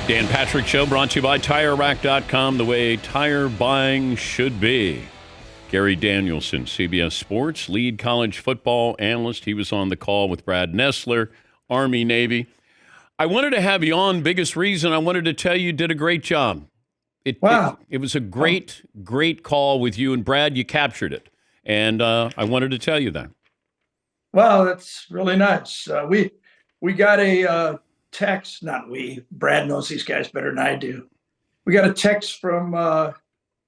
Dan Patrick Show brought to you by TireRack.com, the way tire buying should be. Gary Danielson, CBS Sports, lead college football analyst. He was on the call with Brad Nessler, Army, Navy. I wanted to have you on. Biggest reason I wanted to tell you did a great job. It was a great call with you and Brad. You captured it. And I wanted to tell you that. Well, that's really nice. We got a text, Brad knows these guys better than I do. We got a text from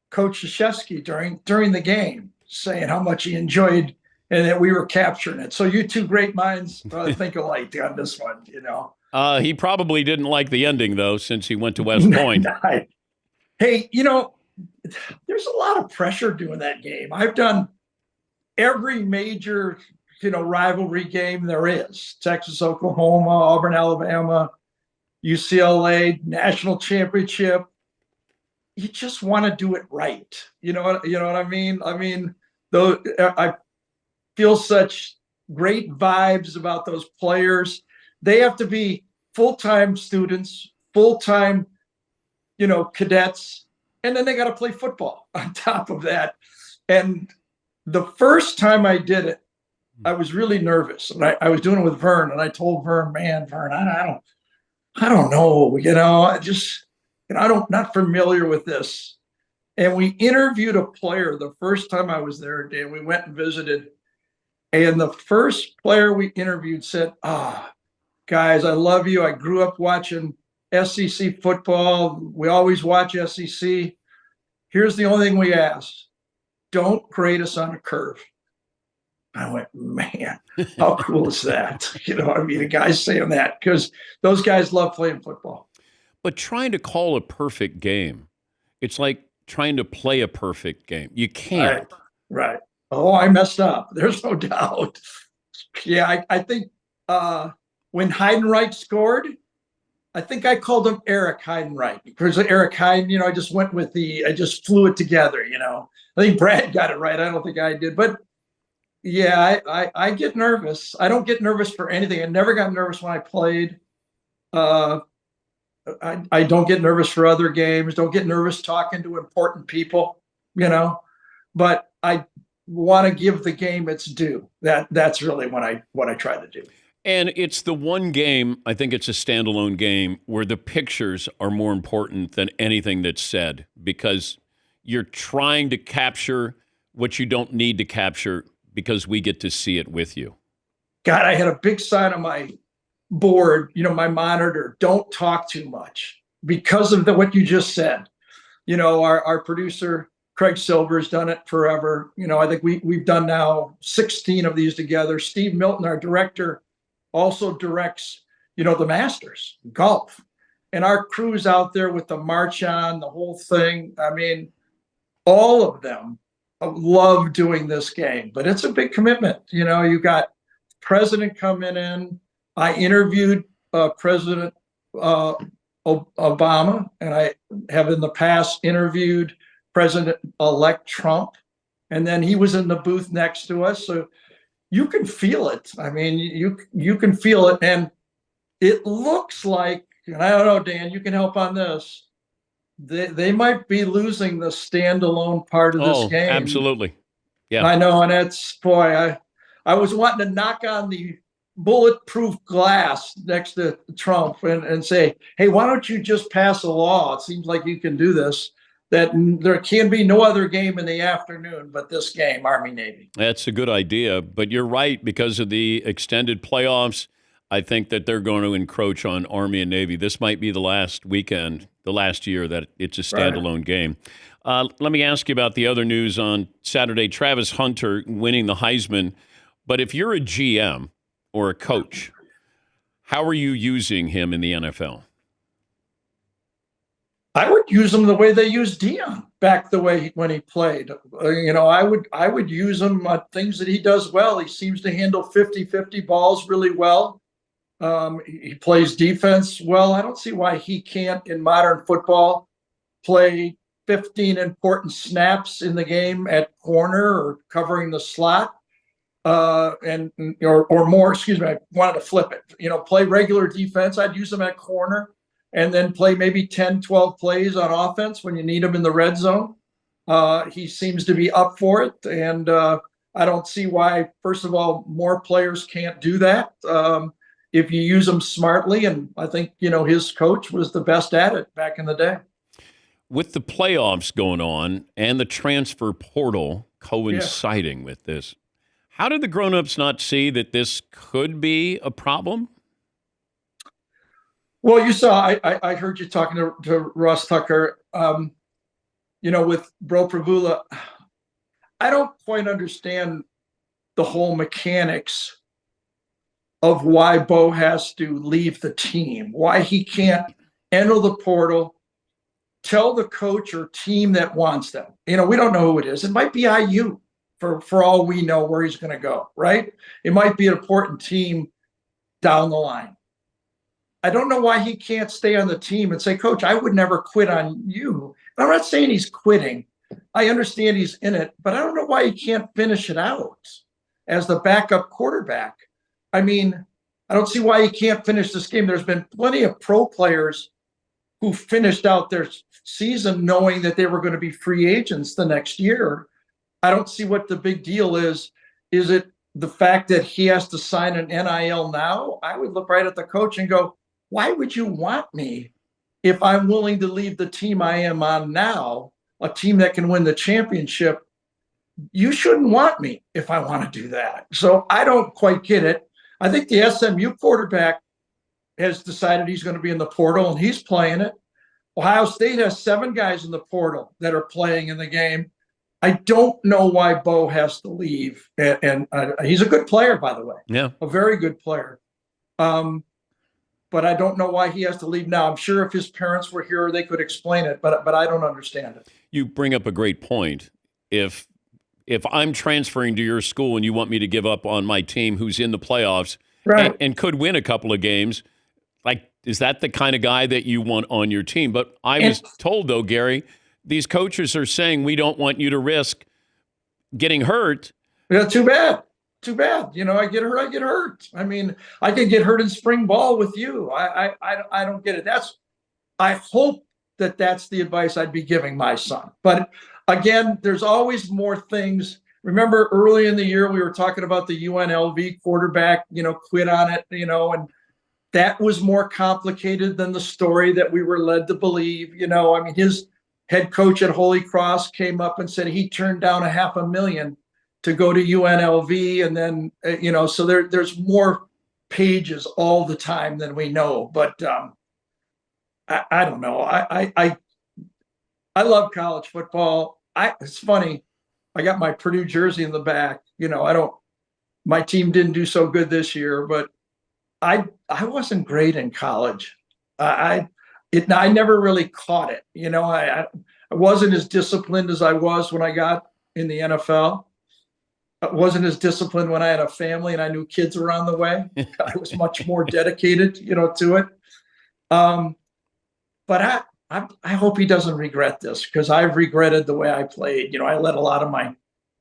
Coach Krzyzewski during the game saying how much he enjoyed and that we were capturing it. So you two great minds think alike on this one, you know. He probably didn't like the ending, though, since he went to West Point. Hey, you know, there's a lot of pressure doing that game. I've done every major rivalry game there is. Texas, Oklahoma, Auburn, Alabama, UCLA, national championship. You just want to do it right. You know what I mean? I mean, though I feel such great vibes about those players. They have to be full-time students, full-time, cadets, and then they got to play football on top of that. And the first time I did it, I was really nervous, and I was doing it with Vern, and I told Vern, Vern, I don't know, I'm not familiar with this. And we interviewed a player the first time I was there, Dan. We went and visited, and the first player we interviewed said, guys, I love you. I grew up watching SEC football. We always watch SEC. Here's the only thing we ask. Don't grade us on a curve. I went, man, how cool is that? A guy's saying that because those guys love playing football. But trying to call a perfect game, it's like trying to play a perfect game. You can't. Right. Oh, I messed up. There's no doubt. Yeah, I think when Heidenreich scored, I think I called him Eric Heidenreich because Eric Heiden, I just went with I just flew it together, I think Brad got it right. I don't think I did. But yeah, I get nervous. I don't get nervous for anything. I never got nervous when I played. I don't get nervous for other games. Don't get nervous talking to important people, but I want to give the game its due. That's really what I try to do. And it's the one game, I think it's a standalone game, where the pictures are more important than anything that's said because you're trying to capture what you don't need to capture because we get to see it with you. God, I had a big sign on my board, my monitor, don't talk too much because of what you just said. Our producer, Craig Silver's done it forever. I think we've done now 16 of these together. Steve Milton, our director, also directs, the Masters golf, and our crew's out there with the march on, the whole thing. I mean, all of them love doing this game, but it's a big commitment. You got president coming in. I interviewed President Obama, and I have in the past interviewed President-elect Trump, and then he was in the booth next to us. So you can feel it. I mean, you can feel it, and it looks like, and I don't know, Dan, you can help on this. They might be losing the standalone part of this game. Absolutely. Yeah. I know, and I was wanting to knock on the bulletproof glass next to Trump and say, hey, why don't you just pass a law? It seems like you can do this, that there can be no other game in the afternoon but this game, Army-Navy. That's a good idea, but you're right. Because of the extended playoffs, I think that they're going to encroach on Army and Navy. This might be the last weekend, the last year that it's a standalone game. Let me ask you about the other news on Saturday. Travis Hunter winning the Heisman. But if you're a GM or a coach, how are you using him in the NFL? I would use him the way they used Dion back when he played. I would use him on things that he does well. He seems to handle 50-50 balls really well. He plays defense well. I don't see why he can't, in modern football, play 15 important snaps in the game at corner or covering the slot. Or more, excuse me, I wanted to flip it. Play regular defense. I'd use him at corner. and then play maybe 10, 12 plays on offense when you need him in the red zone. He seems to be up for it. And I don't see why, first of all, more players can't do that if you use them smartly. And I think, his coach was the best at it back in the day. With the playoffs going on and the transfer portal coinciding with this, how did the grown-ups not see that this could be a problem? Well, you saw, I heard you talking to Russ Tucker, with Bro Pravula. I don't quite understand the whole mechanics of why Bo has to leave the team, why he can't enter the portal, tell the coach or team that wants them. We don't know who it is. It might be IU for all we know where he's going to go, right? It might be an important team down the line. I don't know why he can't stay on the team and say, Coach, I would never quit on you. And I'm not saying he's quitting. I understand he's in it, but I don't know why he can't finish it out as the backup quarterback. I mean, I don't see why he can't finish this game. There's been plenty of pro players who finished out their season knowing that they were going to be free agents the next year. I don't see what the big deal is. Is it the fact that he has to sign an NIL now? I would look right at the coach and go, why would you want me if I'm willing to leave the team I am on now, a team that can win the championship? You shouldn't want me if I want to do that. So I don't quite get it. I think the SMU quarterback has decided he's going to be in the portal, and he's playing it. Ohio State has 7 guys in the portal that are playing in the game. I don't know why Bo has to leave. And he's a good player, by the way. Yeah. A very good player. But I don't know why he has to leave now. I'm sure if his parents were here, they could explain it, but I don't understand it. You bring up a great point. If I'm transferring to your school and you want me to give up on my team who's in the playoffs Right. and could win a couple of games, like, is that the kind of guy that you want on your team? But I was told, though, Gary, these coaches are saying we don't want you to risk getting hurt. Yeah, too bad. Too bad. I get hurt. I mean, I could get hurt in spring ball with you. I don't get it. I hope that's the advice I'd be giving my son. But again, there's always more things. Remember early in the year, we were talking about the UNLV quarterback, quit on it, and that was more complicated than the story that we were led to believe. I mean, his head coach at Holy Cross came up and said he turned down $500,000 to go to UNLV. And then, so there's more pages all the time than we know. But I don't know. I love college football. It's funny. I got my Purdue jersey in the back. My team didn't do so good this year, but I wasn't great in college. I never really caught it. I wasn't as disciplined as I was when I got in the NFL. I wasn't as disciplined when I had a family and I knew kids were on the way. I was much more dedicated, to it. But I hope he doesn't regret this, because I've regretted the way I played.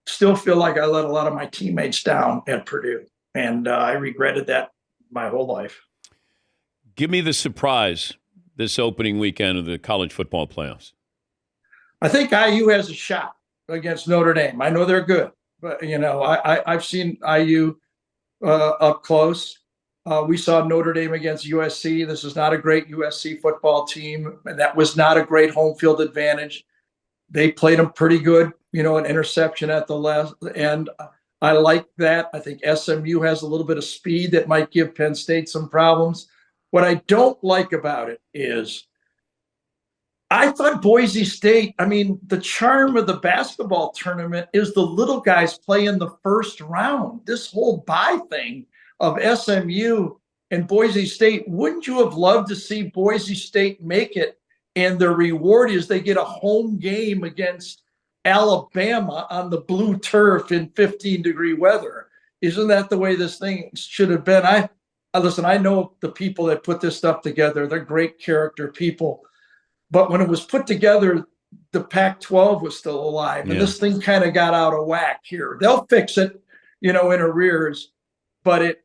Still feel like I let a lot of my teammates down at Purdue, and I regretted that my whole life. Give me the surprise this opening weekend of the college football playoffs. I think IU has a shot against Notre Dame. I know they're good, but I've seen IU up close. We saw Notre Dame against USC. This is not a great USC football team, and that was not a great home field advantage. They played them pretty good, an interception at the last end. I like that. I think SMU has a little bit of speed that might give Penn State some problems. What I don't like about it is I thought Boise State, the charm of the basketball tournament is the little guys play in the first round. This whole bye thing of SMU and Boise State, wouldn't you have loved to see Boise State make it? And the reward is they get a home game against Alabama on the blue turf in 15-degree weather. Isn't that the way this thing should have been? I listen, I know the people that put this stuff together. They're great character people. But when it was put together, the Pac-12 was still alive. And this thing kind of got out of whack here. They'll fix it, in arrears. But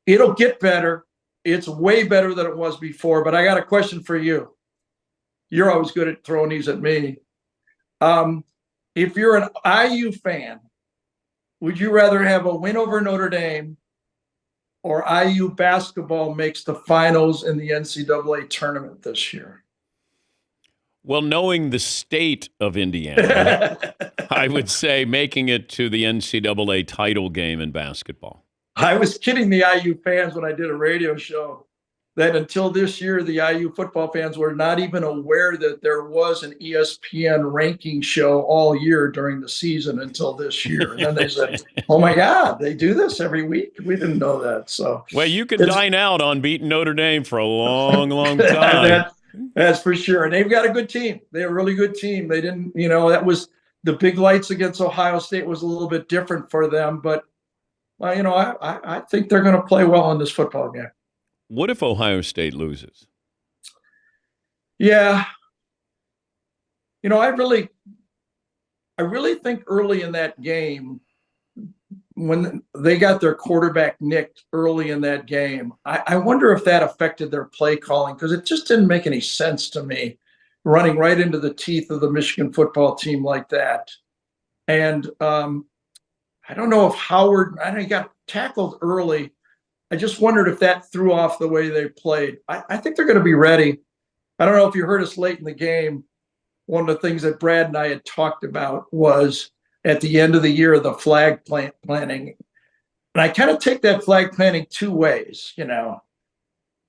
it'll get better. It's way better than it was before. But I got a question for you. You're always good at throwing these at me. If you're an IU fan, would you rather have a win over Notre Dame or IU basketball makes the finals in the NCAA tournament this year? Well, knowing the state of Indiana, I would say making it to the NCAA title game in basketball. I was kidding the IU fans when I did a radio show that until this year, the IU football fans were not even aware that there was an ESPN ranking show all year during the season until this year. And then they said, oh my God, they do this every week? We didn't know that. So, well, you could dine out on beating Notre Dame for a long, long time. That's for sure. And they've got a good team. They're a really good team. They didn't, that was the big lights against Ohio State was a little bit different for them. But, I think they're going to play well in this football game. What if Ohio State loses? Yeah. I really think early in that game, when they got their quarterback nicked early in that game, I wonder if that affected their play calling, because it just didn't make any sense to me running right into the teeth of the Michigan football team like that. And I don't know if Howard, I know he got tackled early. I just wondered if that threw off the way they played. I think they're going to be ready. I don't know if you heard us late in the game. One of the things that Brad and I had talked about was at the end of the year, the flag planting. And I kind of take that flag planting two ways.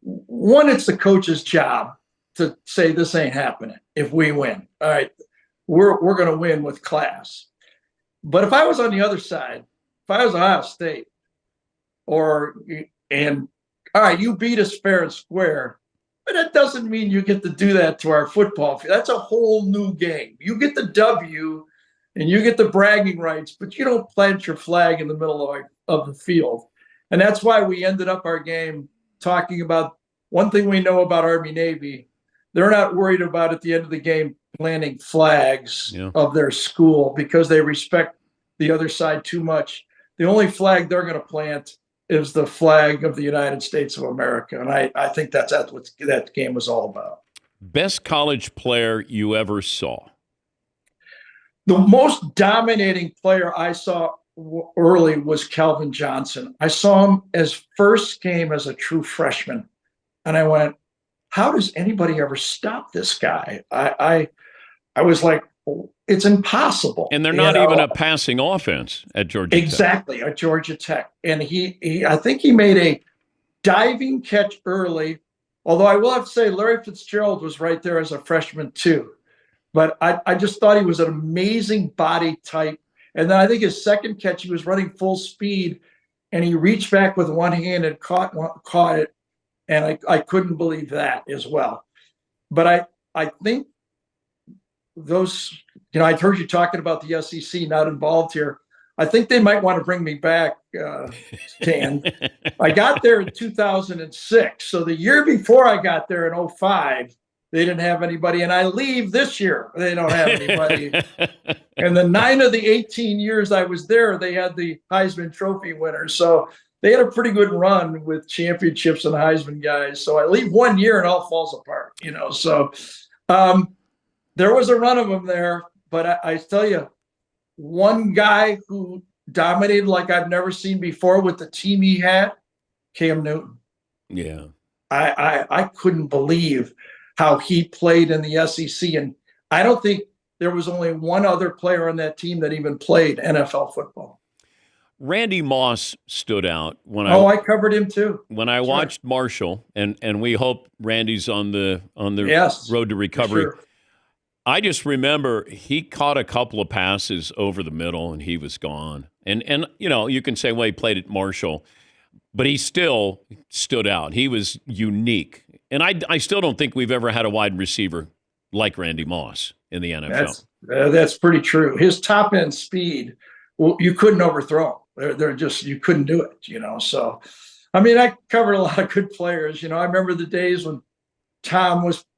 One, it's the coach's job to say this ain't happening if we win. All right, we're going to win with class. But if I was on the other side, if I was Ohio State, all right, you beat us fair and square, but that doesn't mean you get to do that to our football field. That's a whole new game. You get the W and you get the bragging rights, but you don't plant your flag in the middle of the field. And that's why we ended up our game talking about one thing we know about Army Navy. They're not worried about at the end of the game planting flags of their school because they respect the other side too much. The only flag they're going to plant is the flag of the United States of America. And I think that's what that game was all about. Best college player you ever saw? The most dominating player I saw early was Calvin Johnson. I saw him his first game as a true freshman. And I went, how does anybody ever stop this guy? I was like, it's impossible. And they're not even a passing offense at Georgia Tech. Exactly, at Georgia Tech. And I think he made a diving catch early, although I will have to say Larry Fitzgerald was right there as a freshman too. But I just thought he was an amazing body type. And then I think his second catch, he was running full speed, and he reached back with one hand and caught it. And I couldn't believe that as well. But I think those, I'd heard you talking about the SEC not involved here. I think they might want to bring me back, Dan. I got there in 2006. So the year before I got there in 2005, they didn't have anybody. And I leave this year, they don't have anybody. And the 9 of the 18 years I was there, they had the Heisman Trophy winners. So they had a pretty good run with championships and Heisman guys. So I leave 1 year and all falls apart, So there was a run of them there. But I tell you, one guy who dominated like I've never seen before with the team he had, Cam Newton. Yeah. I couldn't believe how he played in the SEC. And I don't think there was only one other player on that team that even played NFL football. Randy Moss stood out when I covered him too. When I watched Marshall, and we hope Randy's on the road to recovery. Sure. I just remember he caught a couple of passes over the middle and he was gone. And you can say, well, he played at Marshall, but he still stood out. He was unique. And I still don't think we've ever had a wide receiver like Randy Moss in the NFL. That's pretty true. His top end speed, you couldn't overthrow him. They're just, you couldn't do it, So, I covered a lot of good players. I remember the days when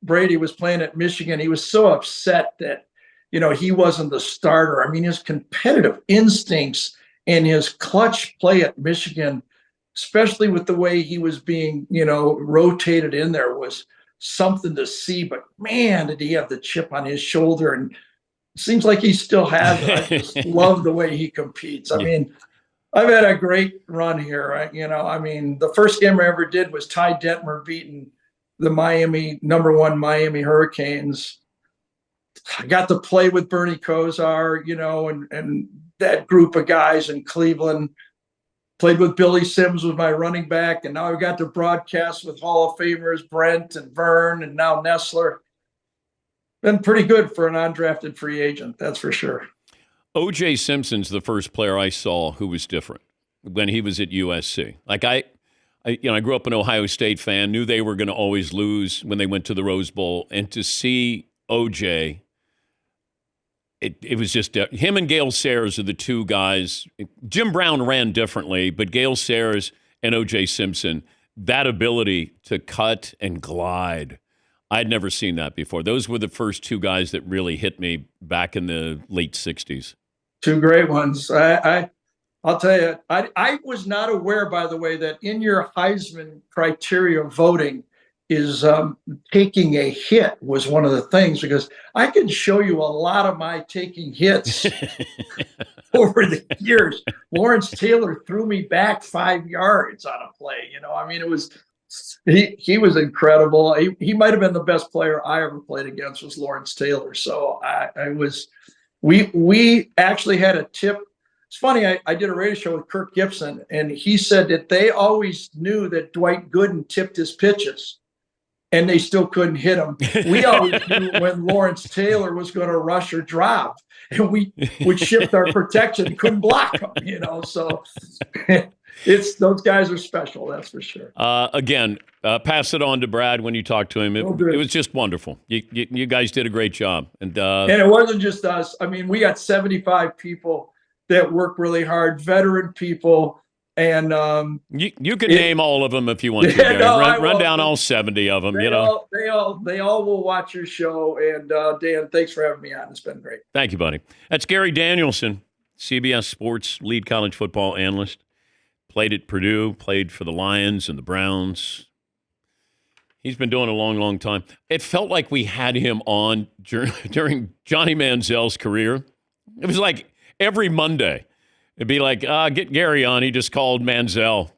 Brady was playing at Michigan. He was so upset that, he wasn't the starter. His competitive instincts and his clutch play at Michigan especially with the way he was being, rotated in there, was something to see. But man, did he have the chip on his shoulder, and it seems like he still has it. I just love the way he competes. I mean, I've had a great run here. The first game I ever did was Ty Detmer beating the number one Miami Hurricanes. I got to play with Bernie Kosar, and that group of guys in Cleveland. Played with Billy Sims, was my running back, and now I got to broadcast with Hall of Famers Brent and Vern and now Nessler. Been pretty good for an undrafted free agent, that's for sure. O.J. Simpson's the first player I saw who was different when he was at USC. Like I grew up an Ohio State fan, knew they were going to always lose when they went to the Rose Bowl, and to see O.J., it was just him and Gale Sayers are the two guys. Jim Brown ran differently, but Gale Sayers and O.J. Simpson, that ability to cut and glide, I'd never seen that before. Those were the first two guys that really hit me back in the late 60s. Two great ones. I'll tell you, I was not aware, by the way, that in your Heisman criteria voting is taking a hit was one of the things, because I can show you a lot of my taking hits over the years. Lawrence Taylor threw me back 5 yards on a play. It was he was incredible. He might have been the best player I ever played against, was Lawrence Taylor. So we actually had a tip. It's funny, I did a radio show with Kirk Gibson, and he said that they always knew that Dwight Gooden tipped his pitches, and they still couldn't hit him. We always knew when Lawrence Taylor was going to rush or drop, and we would shift our protection and couldn't block him, So those guys are special, that's for sure. Again, pass it on to Brad when you talk to him. It was just wonderful. You guys did a great job. And it wasn't just us. I mean, we got 75 people that work really hard, veteran people. And you can name all of them if you want to. Gary. Run down all 70 of them. They all will watch your show. And Dan, thanks for having me on. It's been great. Thank you, buddy. That's Gary Danielson, CBS Sports lead college football analyst. Played at Purdue, played for the Lions and the Browns. He's been doing it a long, long time. It felt like we had him on during Johnny Manziel's career. It was like every Monday. It'd be like, get Gary on. He just called Manziel.